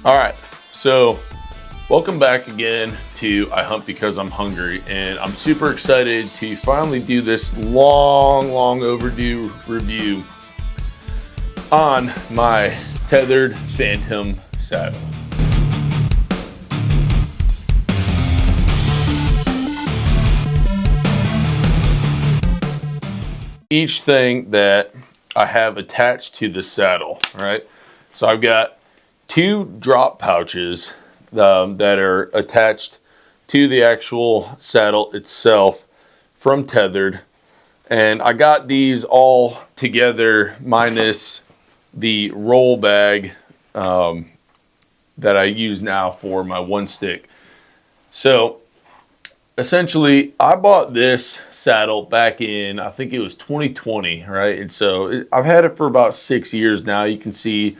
All right, so welcome back again to I Hunt Because I'm Hungry, and I'm super excited to finally do this long overdue review on my Tethrd Phantom saddle. Each thing that I have attached to the saddle, all right? So I've got two drop pouches that are attached to the actual saddle itself from Tethrd, and I got these all together minus the roll bag that I use now for my one stick. So essentially, I bought this saddle back in, I think it was 2020, right? And so I've had it for about 6 years now. You can see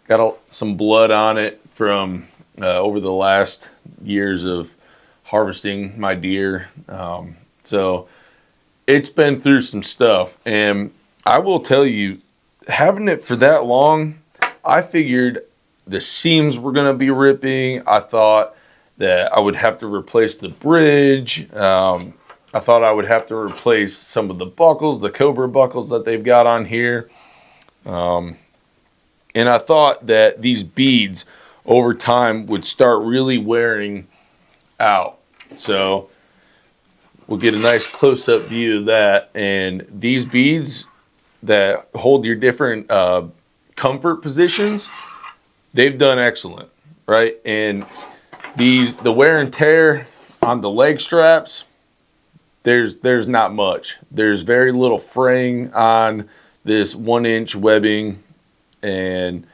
got some blood on it from over the last years of harvesting my deer. So it's been through some stuff. And I will tell you, having it for that long, I figured the seams were going to be ripping. I thought that I would have to replace the bridge. I thought I would have to replace some of the buckles, the Cobra buckles that they've got on here. And I thought that these beads over time would start really wearing out. So we'll get a nice close-up view of that. And these beads that hold your different comfort positions, they've done excellent, right? And the wear and tear on the leg straps, there's not much. There's very little fraying on this 1-inch webbing. And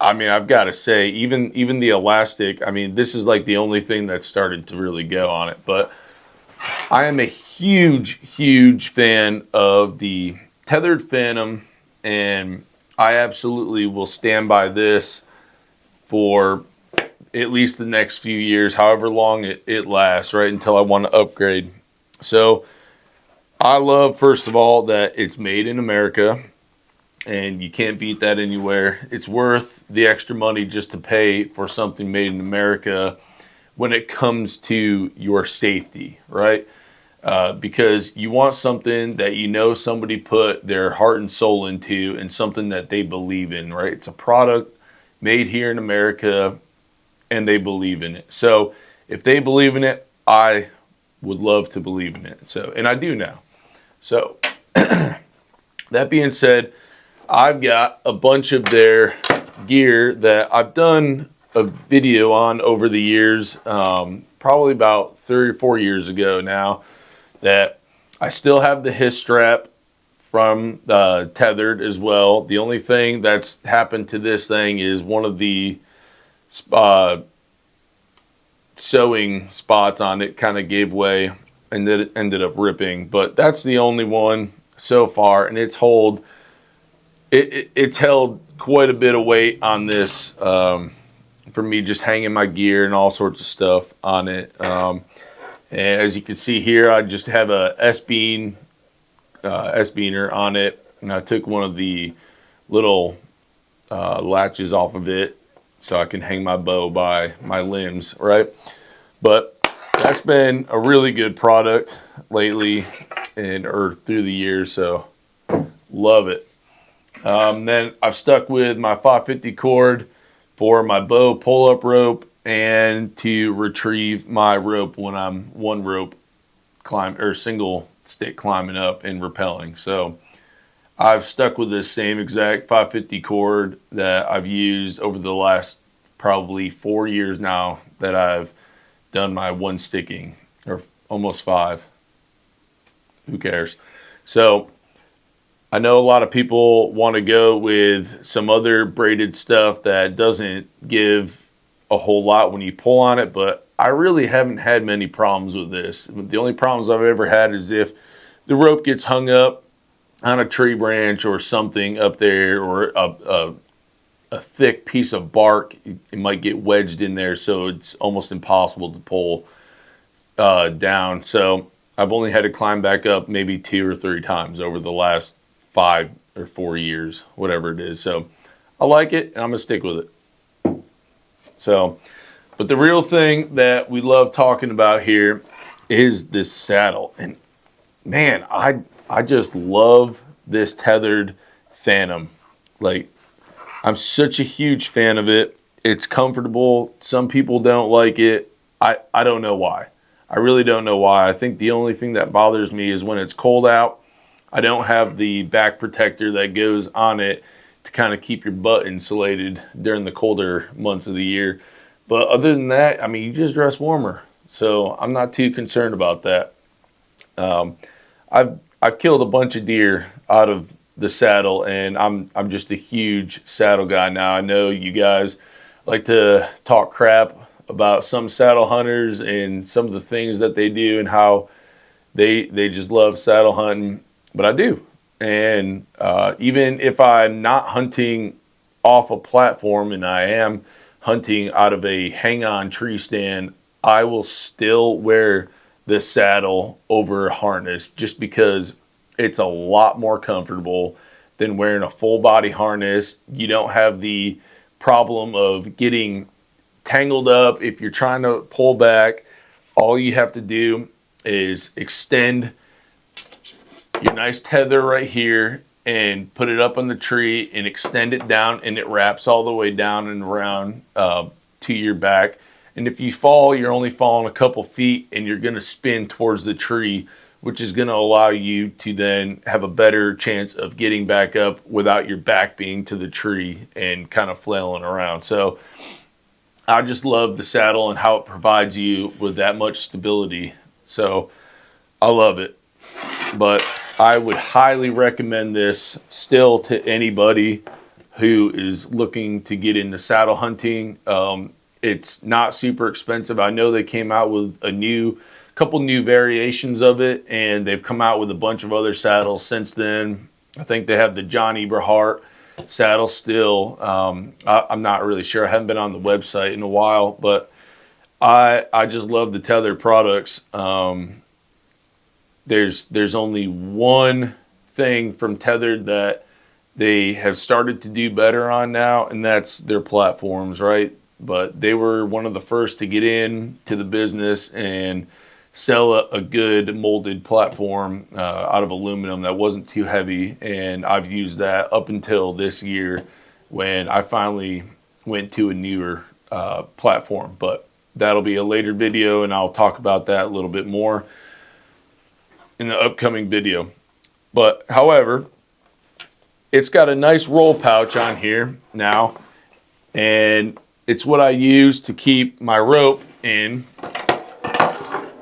I mean, I've got to say, even the elastic, I mean, this is like the only thing that started to really go on it. But I am a huge fan of the Tethrd Phantom, and I absolutely will stand by this for at least the next few years, however long it lasts, right, until I want to upgrade. So I love, first of all, that it's made in America. And you can't beat that anywhere. It's worth the extra money just to pay for something made in America when it comes to your safety, right? Because you want something that you know somebody put their heart and soul into and something that they believe in, right? It's a product made here in America and they believe in it. So if they believe in it, I would love to believe in it. So, and I do now. So that being said, I've got a bunch of their gear that I've done a video on over the years, probably about 3 or 4 years ago now, that I still have the his strap from Tethrd as well. The only thing that's happened to this thing is one of the sewing spots on it kind of gave way and then it ended up ripping. But that's the only one so far, and it's held quite a bit of weight on this for me just hanging my gear and all sorts of stuff on it. And as you can see here, I just have a S-beaner on it, and I took one of the little latches off of it so I can hang my bow by my limbs, right? But that's been a really good product lately or through the years, so love it. Then I've stuck with my 550 cord for my bow pull-up rope and to retrieve my rope when I'm one rope single stick climbing up and rappelling. So I've stuck with this same exact 550 cord that I've used over the last probably 4 years now that I've done my one sticking, or almost 5. Who cares? So I know a lot of people want to go with some other braided stuff that doesn't give a whole lot when you pull on it, but I really haven't had many problems with this. The only problems I've ever had is if the rope gets hung up on a tree branch or something up there, or a thick piece of bark, it might get wedged in there, so it's almost impossible to pull down. So I've only had to climb back up maybe 2 or 3 times over the last 5 or 4 years, whatever it is. So I like it, and I'm going to stick with it. So, but the real thing that we love talking about here is this saddle. And man, I just love this Tethrd Phantom. Like, I'm such a huge fan of it. It's comfortable. Some people don't like it. I don't know why. I really don't know why. I think the only thing that bothers me is when it's cold out. I don't have the back protector that goes on it to kind of keep your butt insulated during the colder months of the year. But other than that, I mean, you just dress warmer. So I'm not too concerned about that. I've killed a bunch of deer out of the saddle, and I'm just a huge saddle guy now. I know you guys like to talk crap about some saddle hunters and some of the things that they do and how they just love saddle hunting, but I do. And even if I'm not hunting off a platform and I am hunting out of a hang-on tree stand, I will still wear the saddle over a harness just because it's a lot more comfortable than wearing a full body harness. You don't have the problem of getting tangled up if you're trying to pull back. All you have to do is extend your nice tether right here and put it up on the tree and extend it down, and it wraps all the way down and around to your back. And if you fall, you're only falling a couple feet and you're going to spin towards the tree, which is going to allow you to then have a better chance of getting back up without your back being to the tree and kind of flailing around. So I just love the saddle and how it provides you with that much stability. So I love it. But I would highly recommend this still to anybody who is looking to get into saddle hunting. It's not super expensive. I know they came out with a couple new variations of it, and they've come out with a bunch of other saddles since then. I think they have the John Eberhart saddle still. I'm not really sure. I haven't been on the website in a while, but I just love the Tethrd products. There's only one thing from Tethrd that they have started to do better on now, and that's their platforms, right? But they were one of the first to get in to the business and sell a good molded platform out of aluminum that wasn't too heavy. And I've used that up until this year when I finally went to a newer platform. But that'll be a later video, and I'll talk about that a little bit more in the upcoming video. But however, it's got a nice roll pouch on here now, and it's what I use to keep my rope in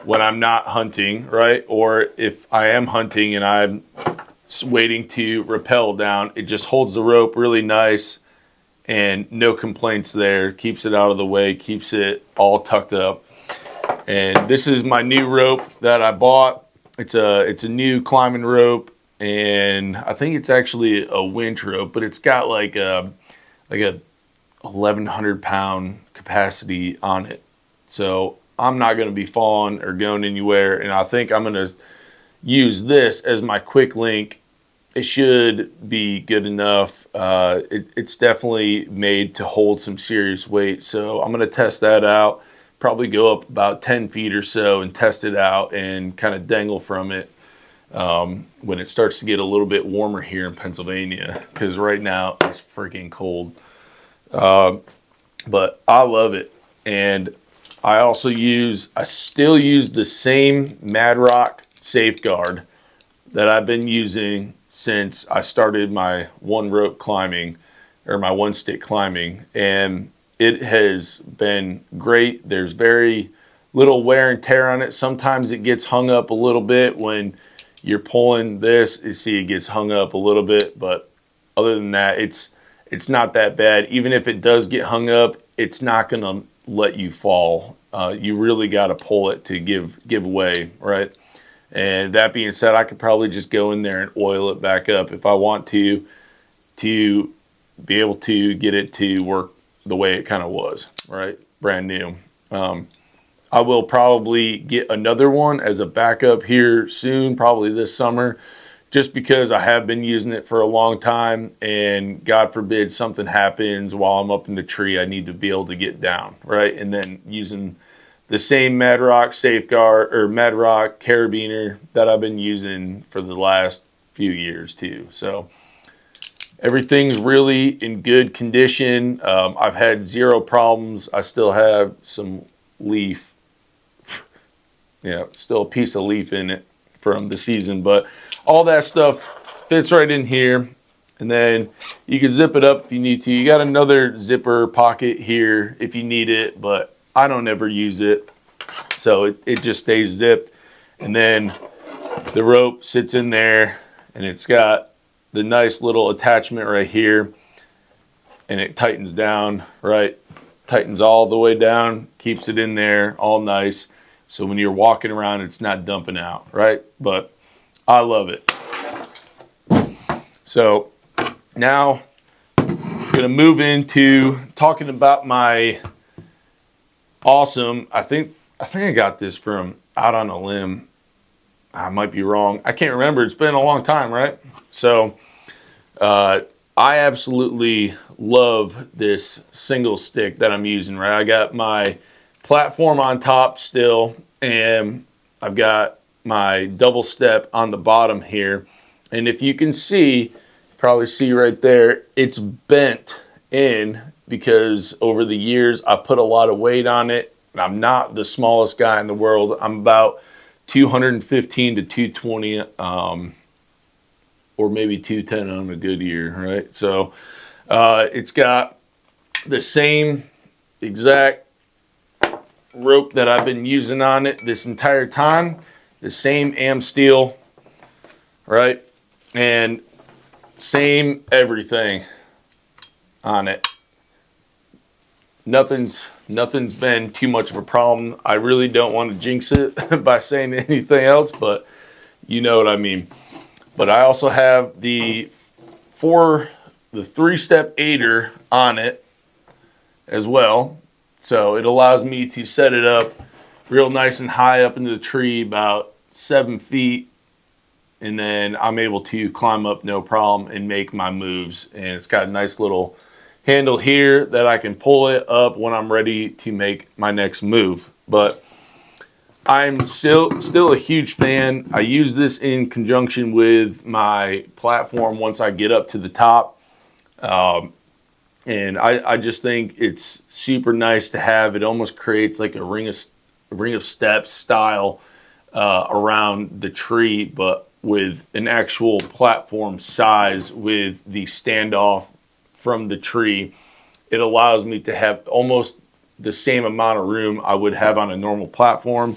when I'm not hunting, right? Or if I am hunting and I'm waiting to rappel down, it just holds the rope really nice and no complaints there. Keeps it out of the way, keeps it all tucked up. And this is my new rope that I bought. It's a new climbing rope, and I think it's actually a winch rope, but it's got like a 1,100 pound capacity on it. So I'm not going to be falling or going anywhere, and I think I'm going to use this as my quick link. It should be good enough. It's definitely made to hold some serious weight, so I'm going to test that out. Probably go up about 10 feet or so and test it out and kind of dangle from it when it starts to get a little bit warmer here in Pennsylvania, because right now it's freaking cold. But I love it. And I still use the same Mad Rock Safeguard that I've been using since I started my one rope climbing, or my one stick climbing. And it has been great. There's very little wear and tear on it. Sometimes it gets hung up a little bit when you're pulling this. You see it gets hung up a little bit, but other than that, it's not that bad. Even if it does get hung up, it's not going to let you fall. You really got to pull it to give way, right? And that being said, I could probably just go in there and oil it back up if I want to be able to get it to work the way it kind of was, right? Brand new. I will probably get another one as a backup here soon, probably this summer, just because I have been using it for a long time, and God forbid something happens while I'm up in the tree, I need to be able to get down, right? And then using the same Madrock safeguard or Madrock carabiner that I've been using for the last few years too. So everything's really in good condition. I've had zero problems. I still have some leaf, still a piece of leaf in it from the season, but all that stuff fits right in here. And then you can zip it up if you need to. You got another zipper pocket here if you need it, but I don't ever use it. So it just stays zipped. And then the rope sits in there, and it's got the nice little attachment right here, and it tightens down, right? Tightens all the way down, keeps it in there all nice. So when you're walking around, it's not dumping out, right? But I love it. So now I'm going to move into talking about my awesome, I think I got this from Out on a Limb. I might be wrong. I can't remember. It's been a long time, right? So I absolutely love this single stick that I'm using, right? I got my platform on top still, and I've got my double step on the bottom here. And if you can see, probably see right there, it's bent in because over the years I put a lot of weight on it. And I'm not the smallest guy in the world. I'm about 215 to 220, or maybe 210 on a good year, right? So it's got the same exact rope that I've been using on it this entire time, the same am steel, right? And same everything on it. Nothing's been too much of a problem. I really don't want to jinx it by saying anything else, but you know what I mean. But I also have the 3-step aider on it as well. So it allows me to set it up real nice and high up into the tree, about 7 feet. And then I'm able to climb up no problem and make my moves. And it's got a nice little handle here that I can pull it up when I'm ready to make my next move. But I'm still a huge fan. I use this in conjunction with my platform once I get up to the top. And I just think it's super nice to have. It almost creates like a ring of steps style around the tree, but with an actual platform size with the standoff from the tree. It allows me to have almost the same amount of room I would have on a normal platform,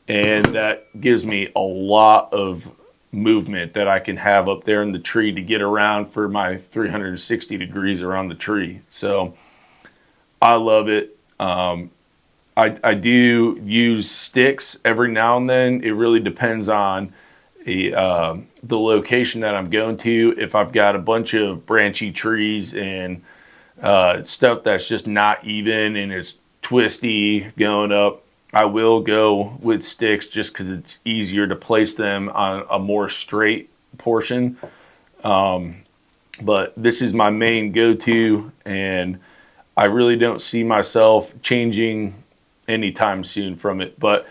and that gives me a lot of movement that I can have up there in the tree to get around for my 360 degrees around the tree. So I love it. I do use sticks every now and then. It really depends on the location that I'm going to. If I've got a bunch of branchy trees and stuff that's just not even and it's twisty going up, I will go with sticks just because it's easier to place them on a more straight portion. But this is my main go-to, and I really don't see myself changing anytime soon from it. But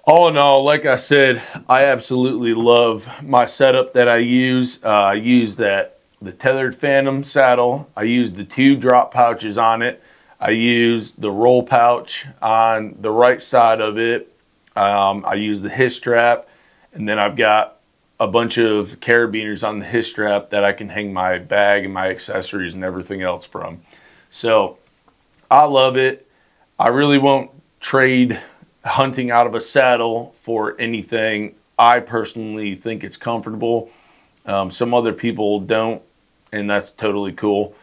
all in all, like I said, I absolutely love my setup that I use. I use the Tethrd Phantom saddle. I use the 2 drop pouches on it. I use the roll pouch on the right side of it. I use the hip strap, and then I've got a bunch of carabiners on the hip strap that I can hang my bag and my accessories and everything else from. So I love it. I really won't trade hunting out of a saddle for anything. I personally think it's comfortable. Some other people don't, and that's totally cool.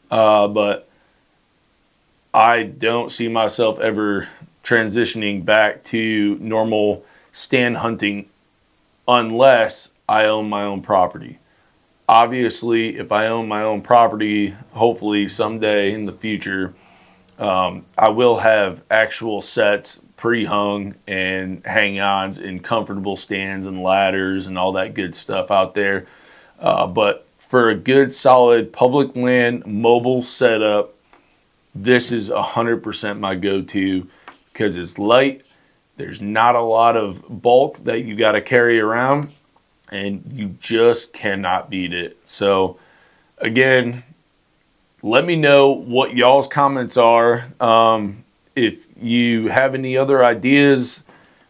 But I don't see myself ever transitioning back to normal stand hunting unless I own my own property. Obviously, if I own my own property, hopefully someday in the future, I will have actual sets pre-hung and hang-ons and comfortable stands and ladders and all that good stuff out there. But for a good solid public land mobile setup, this is 100% my go-to because it's light. There's not a lot of bulk that you got to carry around, and you just cannot beat it. So again, let me know what y'all's comments are. If you have any other ideas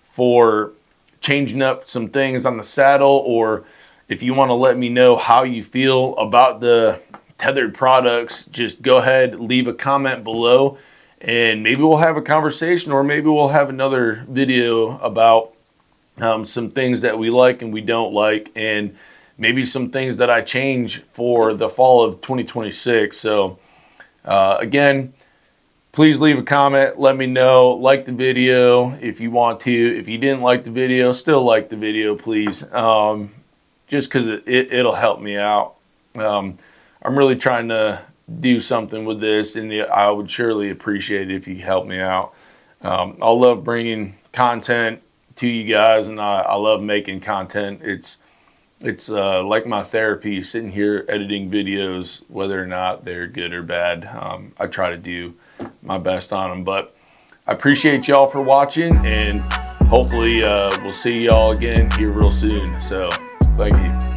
for changing up some things on the saddle, or if you want to let me know how you feel about the Tethrd products, just go ahead, leave a comment below, and maybe we'll have a conversation, or maybe we'll have another video about some things that we like and we don't like, and maybe some things that I change for the fall of 2026. So again, please leave a comment, let me know, like the video if you want to. If you didn't like the video, still like the video, please, just because it'll help me out. I'm really trying to do something with this, and I would surely appreciate it if you help me out. I love bringing content to you guys, and I love making content. It's like my therapy, sitting here editing videos, whether or not they're good or bad. I try to do my best on them, but I appreciate y'all for watching, and hopefully we'll see y'all again here real soon. So thank you.